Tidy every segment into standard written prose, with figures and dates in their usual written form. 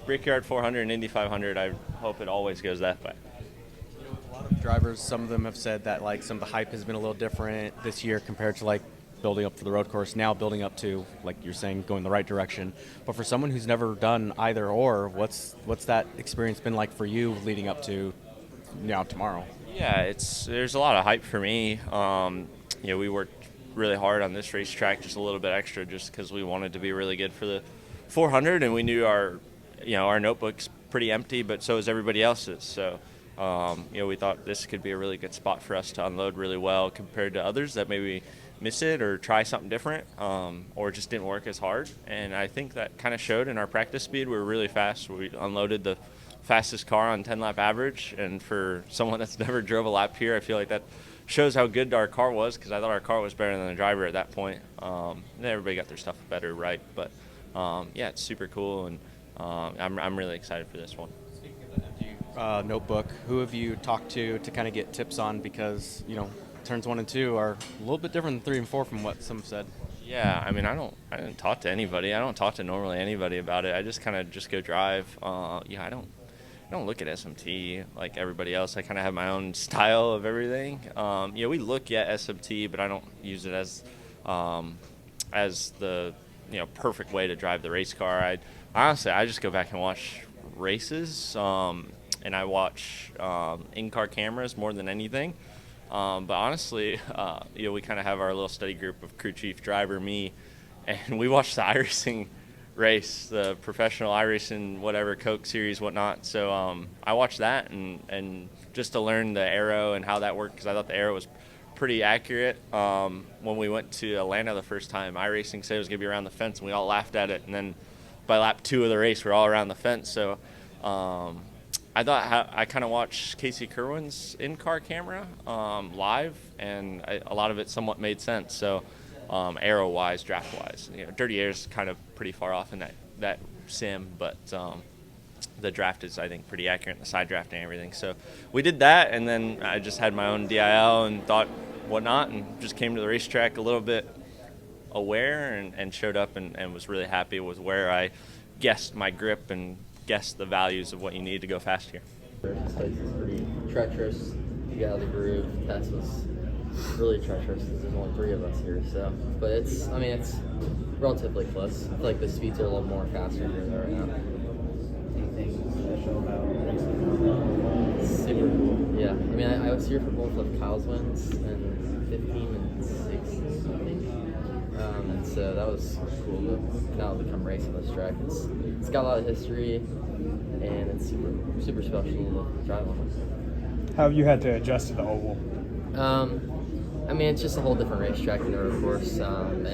Brickyard 400 and Indy 500. I hope it always goes that way. A lot of drivers, some of them have said that like some of the hype has been a little different this year compared to like building up for the road course, now building up to, like you're saying, going the right direction. But for someone who's never done either or, what's that experience been like for you leading up to now tomorrow? Yeah, there's a lot of hype for me. We worked really hard on this racetrack, just a little bit extra, just because we wanted to be really good for the 400, and we knew our notebook's pretty empty, but so is everybody else's. So, we thought this could be a really good spot for us to unload really well compared to others that maybe miss it or try something different, or just didn't work as hard. And I think that kind of showed in our practice speed. We were really fast. We unloaded the fastest car on 10-lap average, and for someone that's never drove a lap here, I feel like that shows how good our car was, because I thought our car was better than the driver at that point. Everybody got their stuff better, right? But it's super cool, and I'm really excited for this one. Speaking of the empty notebook, who have you talked to kind of get tips on, because turns 1 and 2 are a little bit different than 3 and 4 from what some said? Yeah, I didn't talk to anybody. I don't talk to normally anybody about it. I just kind of just go drive. I don't look at SMT like everybody else. I kind of have my own style of everything. We look at SMT, but I don't use it as the perfect way to drive the race car. I just go back and watch races, and I watch in-car cameras more than anything. But honestly, we kind of have our little study group of crew chief, driver, me, and we watch the iRacing race, the professional iRacing, whatever, Coke series, whatnot. So I watched that and just to learn the aero and how that worked, because I thought the aero was pretty accurate. When we went to Atlanta the first time, iRacing said it was going to be around the fence, and we all laughed at it. And then by lap 2 of the race, we're all around the fence. So I thought I kind of watched Casey Kerwin's in-car camera live, and a lot of it somewhat made sense. So aero-wise, draft-wise, Dirty Air's kind of pretty far off in that sim, but the draft is, I think, pretty accurate in the side draft and everything. So we did that, and then I just had my own DIL and thought whatnot, and just came to the racetrack a little bit aware and showed up and was really happy with where I guessed my grip and guessed the values of what you need to go fast here. This place is pretty treacherous. You get out of the groove. The test was really treacherous because there's only 3 of us here. So, but it's relatively close. I feel like the speeds are a little more faster here than right now. Anything special about racing? Super cool. Yeah. I was here for both of Kyle's wins in 15 and 16, I think. And so that was cool to now become racing this track. It's got a lot of history, and it's super special to drive on. How have you had to adjust to the oval? It's just a whole different racetrack than the road course, and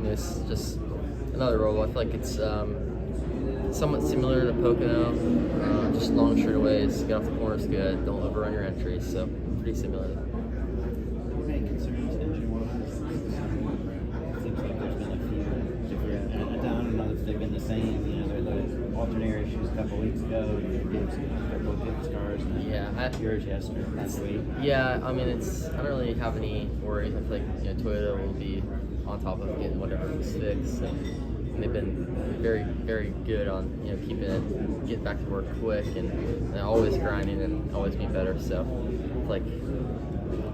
it's just another roll. I feel like it's somewhat similar to Pocono, just long straightaways, get off the corners good, don't overrun your entries, so pretty similar. Any concerns engine-wise? Seems like there's been a few different. I don't know if they've been the same. The alternator issues a couple weeks ago. Gibbs a couple of Gibbs cars. Yours yesterday. Last week. Yeah, I don't really have any worries. I feel like Toyota will be on top of getting whatever was fixed, and they've been very, very good on getting back to work quick and always grinding and always be better. So like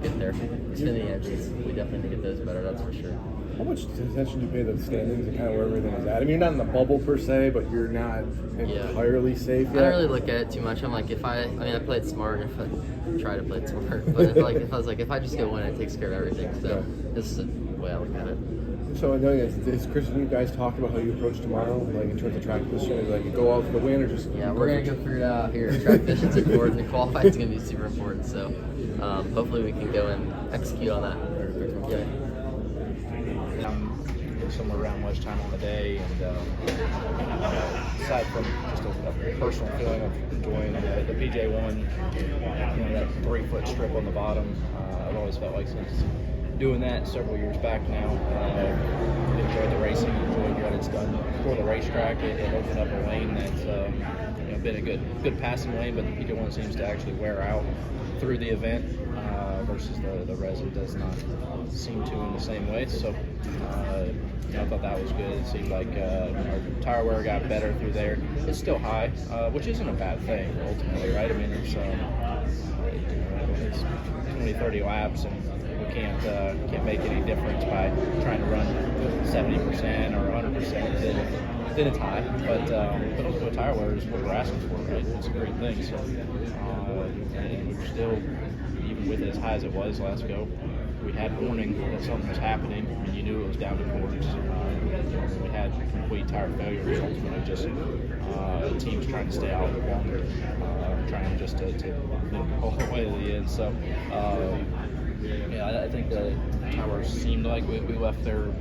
get there. Xfinity engines, we definitely need to get those better. That's for sure. How much attention do you pay to the standings and kind of where everything is at? You're not in the bubble per se, but you're not entirely safe yet. I don't really look at it too much. I'm like, I played smart. If I try to play it smart, but if I just go win, it takes care of everything. So this is the way I look at it. So I know is Christian, you guys talked about how you approach tomorrow, like in terms of track position, like you go out for the win or just we're gonna go figure it out here. Track position's important, and qualifying is gonna be super important. So hopefully we can go and execute on that. Yeah. Somewhere around lunchtime on the day, and aside from just a personal feeling of enjoying the PJ1, that 3-foot strip on the bottom, I've always felt like since doing that several years back now, enjoyed the racing, enjoyed what it's done for the racetrack. It opened up a lane that's been a good passing lane, but the PJ1 seems to actually wear out through the event versus the resin does not seem to in the same way. So I thought that was good. It seemed like our tire wear got better through there. It's still high, which isn't a bad thing ultimately, right? I mean, it's 20, 30 laps, and we can't make any difference by trying to run 70% or 100%. Then it's high, but ultimately tire wear is what we're asking for, right? It's a great thing. So and we're still, even with it as high as it was last go, we had warning that something was happening, and you knew it was down to cords. We had complete tire failure, which ultimately just teams trying to stay out longer, trying just to all the way to the end. So, I think the tires seemed like we left there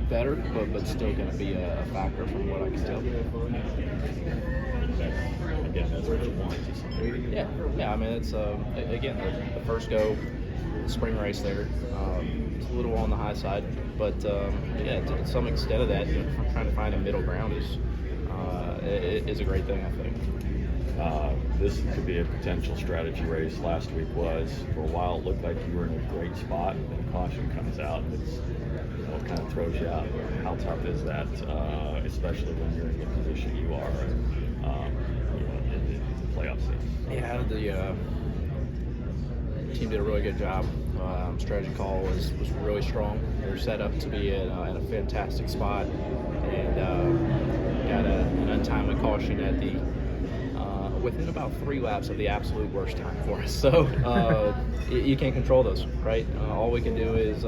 better, but still going to be a factor from what I can tell. Again, that's what you want. Yeah. I mean, it's again the first go, the spring race there. It's a little on the high side, but to some extent of that, trying to find a middle ground is a great thing, I think. This could be a potential strategy race. Last week was, for a while, it looked like you were in a great spot, and then caution comes out. It kind of throws you out. How tough is that, especially when you're in the position you are in the playoff scene? Yeah, the team did a really good job. Strategy call was really strong. They were set up to be in a fantastic spot, and got an untimely caution at the within about 3 laps of the absolute worst time for us. So you can't control those, right? All we can do is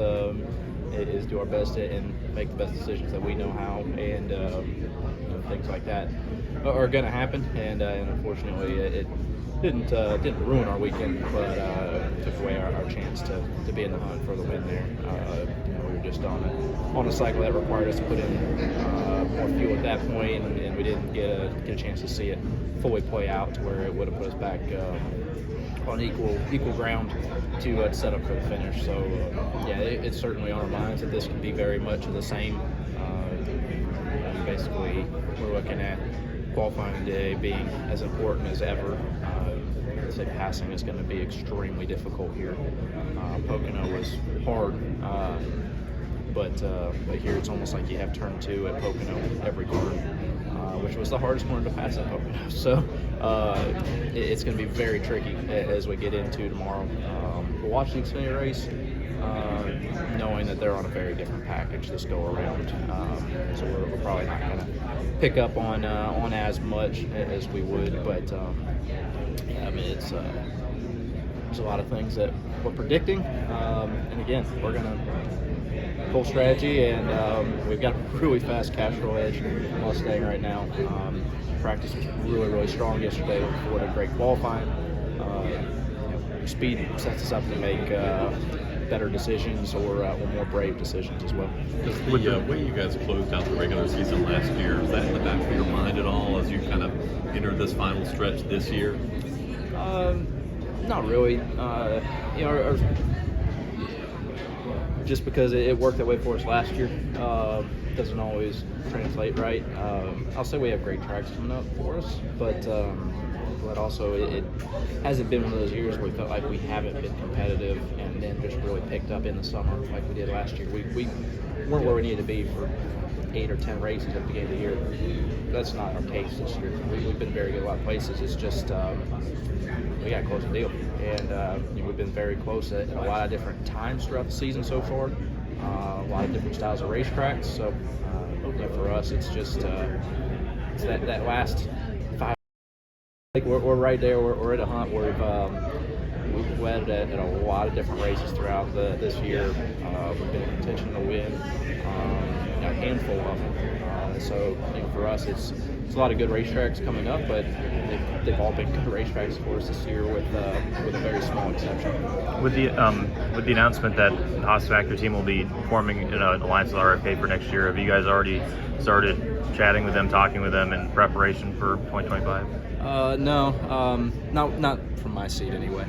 do our best and make the best decisions that we know how, and things like that are going to happen. And unfortunately, it didn't ruin our weekend, but took away our chance to be in the hunt for the win there. We were just on a cycle that required us to put in more fuel at that point, and we didn't get a chance to see it fully play out to where it would have put us back on equal ground to set up for the finish. So it's certainly on our minds that this can be very much of the same. Basically, we're looking at qualifying today being as important as ever. I'd say passing is going to be extremely difficult here. Pocono was hard, but here it's almost like you have turn 2 at Pocono every corner, which was the hardest corner to pass at Pocono. So it's going to be very tricky as we get into tomorrow. We'll watch the Xfinity race, knowing that they're on a very different package this go around. So we're probably not going to pick up on as much as we would, but I mean, there's a lot of things that we're predicting, and again, we're going to full strategy, and we've got a really fast cash flow edge Mustang right now. Practice was really strong yesterday. What a great qualifying. Speed sets us up to make better decisions or more brave decisions as well. With the way you guys closed out the regular season last year, is that in the back of your mind at all as you kind of enter this final stretch this year? Not really. Just because it worked that way for us last year, doesn't always translate right. I'll say we have great tracks coming up for us, but also it hasn't been one of those years where we felt like we haven't been competitive and then just really picked up in the summer like we did last year. We weren't where we needed to be for 8 or 10 races at the beginning of the year. That's not our case this year. We've been very good at a lot of places. It's just we got to close the deal, and we've been very close at a lot of different times throughout the season so far. A lot of different styles of racetracks. So for us, it's just it's that last 5. Like we're right there. We're at a hunt where we've led at a lot of different races throughout this year. We've been in contention to win a handful of them. So for us, it's a lot of good racetracks coming up, but they've all been good racetracks for us this year, with a very small exception. With the announcement that the Haas Factor team will be forming an alliance with RFK for next year, have you guys already started chatting with them, talking with them in preparation for 2025? No, not from my seat anyway.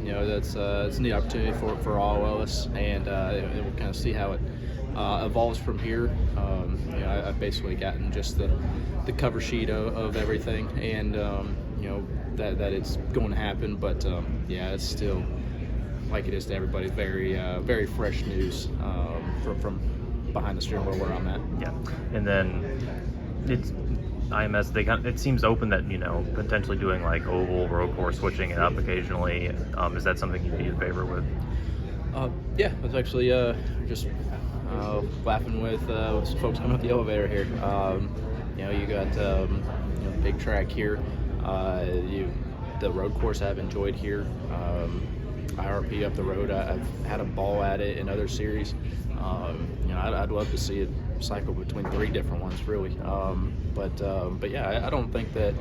That's it's a neat opportunity for all of us, and we'll kind of see how evolves from here. I've basically gotten just the cover sheet of everything, and that it's going to happen. But it's still, like it is to everybody, very very fresh news from behind the steering wheel where I'm at. Yeah, and then it's IMS. It seems open that potentially doing like oval road course, switching it up occasionally. Is that something you'd be in favor with? Yeah, I was actually just laughing with some folks coming up the elevator here. You got big track here. The road course I've enjoyed here. IRP up the road, I've had a ball at it in other series. I'd love to see it cycle between 3 different ones, really. But yeah, I don't think that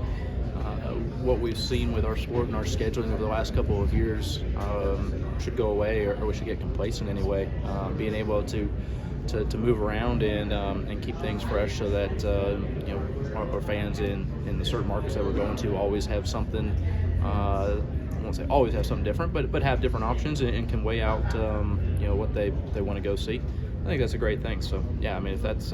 what we've seen with our sport and our scheduling over the last couple of years should go away, or we should get complacent anyway. Being able to move around and keep things fresh, so that our fans in the certain markets that we're going to always have something. I won't say always have something different, but have different options and can weigh out what they want to go see. I think that's a great thing. So yeah, I mean, if that's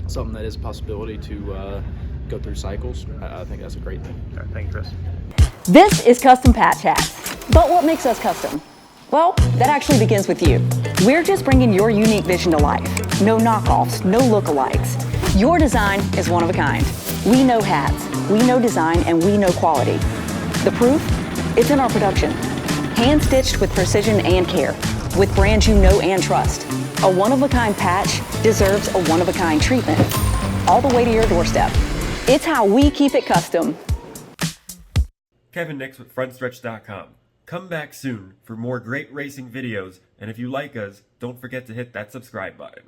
something that is a possibility to go through cycles, I think that's a great thing. All right, thank you, Chris. This is Custom Patch Hats. But what makes us custom? Well, that actually begins with you. We're just bringing your unique vision to life. No knockoffs, no lookalikes. Your design is one of a kind. We know hats, we know design, and we know quality. The proof? It's in our production. Hand-stitched with precision and care, with brands you know and trust. A one-of-a-kind patch deserves a one-of-a-kind treatment, all the way to your doorstep. It's how we keep it custom. Kevin Nix with Frontstretch.com. Come back soon for more great racing videos, and if you like us, don't forget to hit that subscribe button.